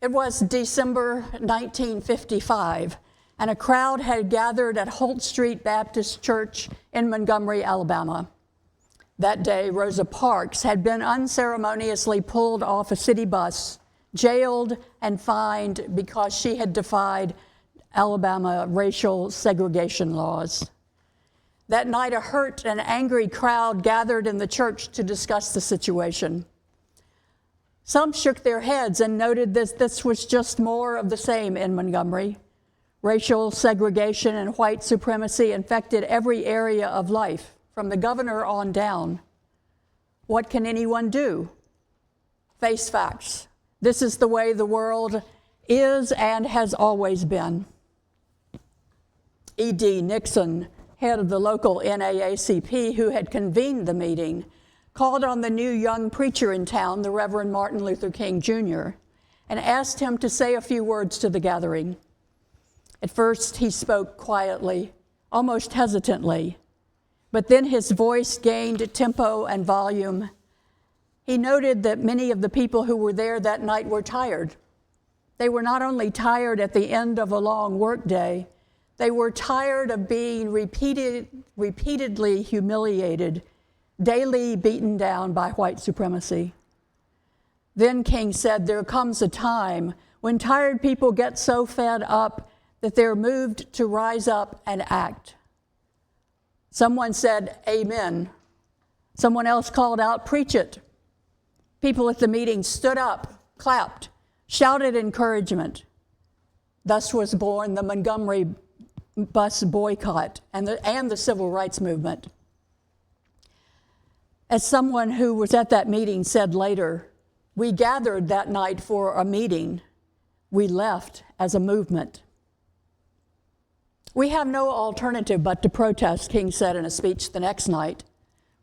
It was December 1955, and a crowd had gathered at Holt Street Baptist Church in Montgomery, Alabama. That day, Rosa Parks had been unceremoniously pulled off a city bus, jailed, and fined because she had defied Alabama racial segregation laws. That night, a hurt and angry crowd gathered in the church to discuss the situation. Some shook their heads and noted that this was just more of the same in Montgomery. Racial segregation and white supremacy infected every area of life, from the governor on down. What can anyone do? Face facts. This is the way the world is and has always been. E.D. Nixon, head of the local NAACP who had convened the meeting, called on the new young preacher in town, the Reverend Martin Luther King Jr., and asked him to say a few words to the gathering. At first, he spoke quietly, almost hesitantly, but then his voice gained tempo and volume. He noted that many of the people who were there that night were tired. They were not only tired at the end of a long workday, they were tired of being repeatedly humiliated, daily beaten down by white supremacy. Then King said, there comes a time when tired people get so fed up that they're moved to rise up and act. Someone said, amen. Someone else called out, preach it. People at the meeting stood up, clapped, shouted encouragement. Thus was born the Montgomery bus boycott and the civil rights movement. As someone who was at that meeting said later, we gathered that night for a meeting. We left as a movement. We have no alternative but to protest, King said in a speech the next night.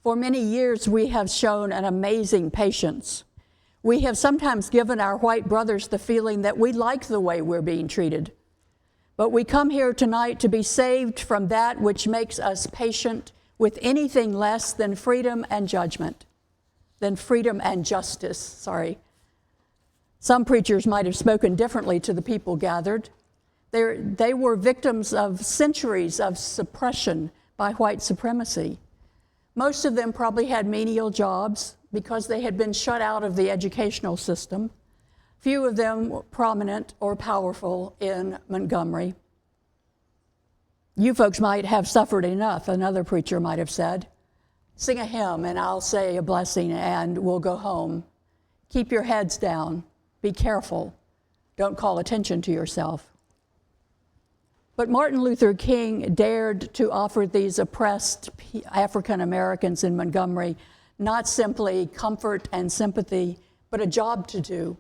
For many years, we have shown an amazing patience. We have sometimes given our white brothers the feeling that we like the way we're being treated. But we come here tonight to be saved from that which makes us patient with anything less than freedom and judgment, than freedom and justice, Some preachers might have spoken differently to the people gathered. They were victims of centuries of suppression by white supremacy. Most of them probably had menial jobs because they had been shut out of the educational system. Few of them were prominent or powerful in Montgomery. You folks might have suffered enough, another preacher might have said. Sing a hymn and I'll say a blessing and we'll go home. Keep your heads down. Be careful. Don't call attention to yourself. But Martin Luther King dared to offer these oppressed African Americans in Montgomery not simply comfort and sympathy, but a job to do.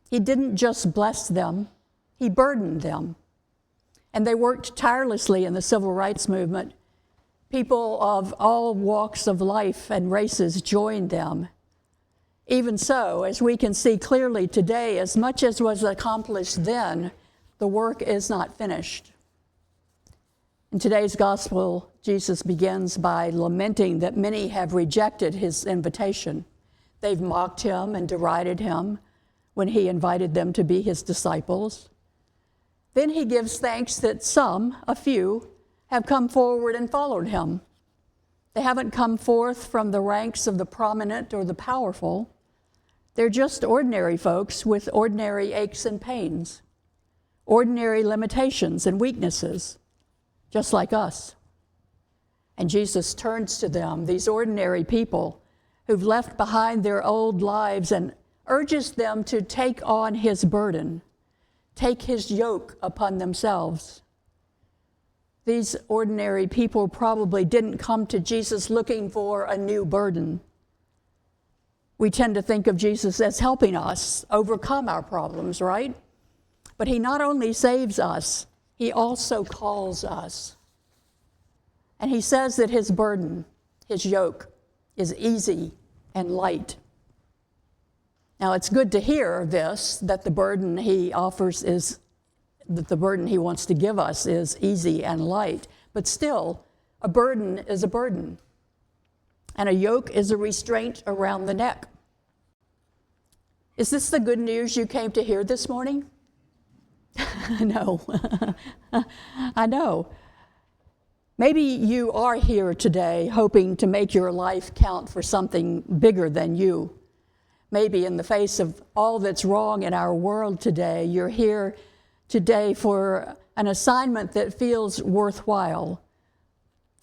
He didn't just bless them, he burdened them. And they worked tirelessly in the civil rights movement. People of all walks of life and races joined them. Even so, as we can see clearly today, as much as was accomplished then, the work is not finished. In today's gospel, Jesus begins by lamenting that many have rejected his invitation. They've mocked him and derided him when he invited them to be his disciples. Then he gives thanks that some, a few, have come forward and followed him. They haven't come forth from the ranks of the prominent or the powerful. They're just ordinary folks with ordinary aches and pains, ordinary limitations and weaknesses, just like us. And Jesus turns to them, these ordinary people who've left behind their old lives, and urges them to take on his burden, take his yoke upon themselves. These ordinary people probably didn't come to Jesus looking for a new burden. We tend to think of Jesus as helping us overcome our problems, right? But he not only saves us, he also calls us. And he says that his burden, his yoke, is easy and light. Now, it's good to hear this, that the burden he offers is, that the burden he wants to give us is easy and light. But still, a burden is a burden. And a yoke is a restraint around the neck. Is this the good news you came to hear this morning? No. I know. Maybe you are here today hoping to make your life count for something bigger than you. Maybe in the face of all that's wrong in our world today, you're here today for an assignment that feels worthwhile,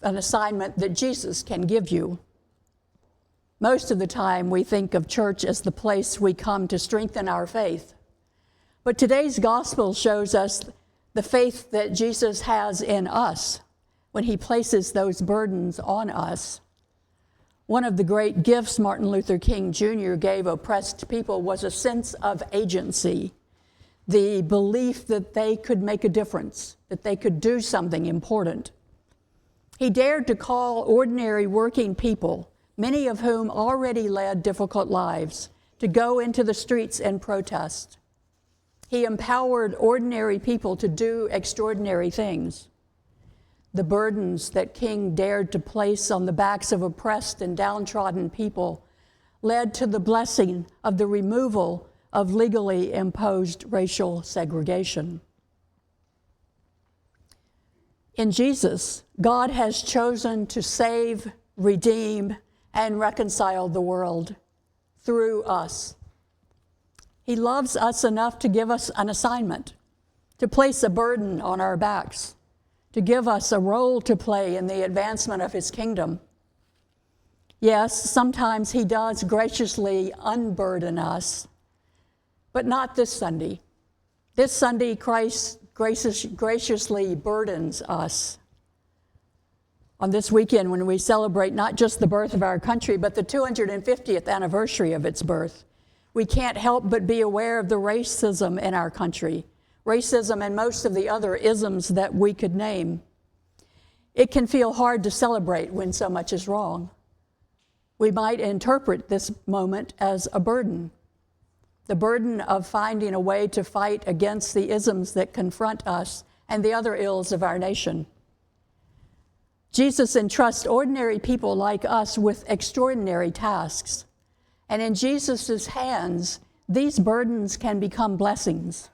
an assignment that Jesus can give you. Most of the time, we think of church as the place we come to strengthen our faith. But today's gospel shows us the faith that Jesus has in us when he places those burdens on us. One of the great gifts Martin Luther King Jr. gave oppressed people was a sense of agency, the belief that they could make a difference, that they could do something important. He dared to call ordinary working people, many of whom already led difficult lives, to go into the streets and protest. He empowered ordinary people to do extraordinary things. The burdens that King dared to place on the backs of oppressed and downtrodden people led to the blessing of the removal of legally imposed racial segregation. In Jesus, God has chosen to save, redeem, and reconcile the world through us. He loves us enough to give us an assignment, to place a burden on our backs, to give us a role to play in the advancement of his kingdom. Yes, sometimes he does graciously unburden us, but not this Sunday. This Sunday, Christ graciously burdens us. On this weekend, when we celebrate not just the birth of our country, but the 250th anniversary of its birth, we can't help but be aware of the racism in our country, racism and most of the other isms that we could name. It can feel hard to celebrate when so much is wrong. We might interpret this moment as a burden, the burden of finding a way to fight against the isms that confront us and the other ills of our nation. Jesus entrusts ordinary people like us with extraordinary tasks. And in Jesus' hands, these burdens can become blessings,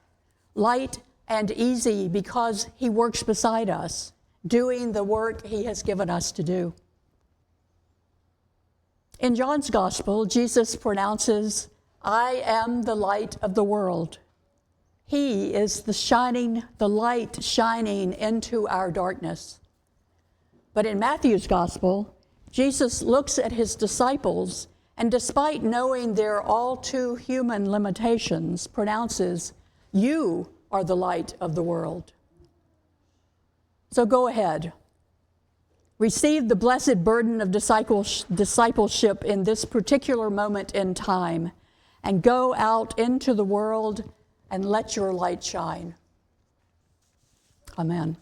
light and easy because he works beside us, doing the work he has given us to do. In John's gospel, Jesus pronounces, "I am the light of the world." He is the light shining into our darkness. But in Matthew's gospel, Jesus looks at his disciples and, despite knowing their all too human limitations, pronounces, "You are the light of the world." So go ahead. Receive the blessed burden of discipleship in this particular moment in time, and go out into the world and let your light shine. Amen.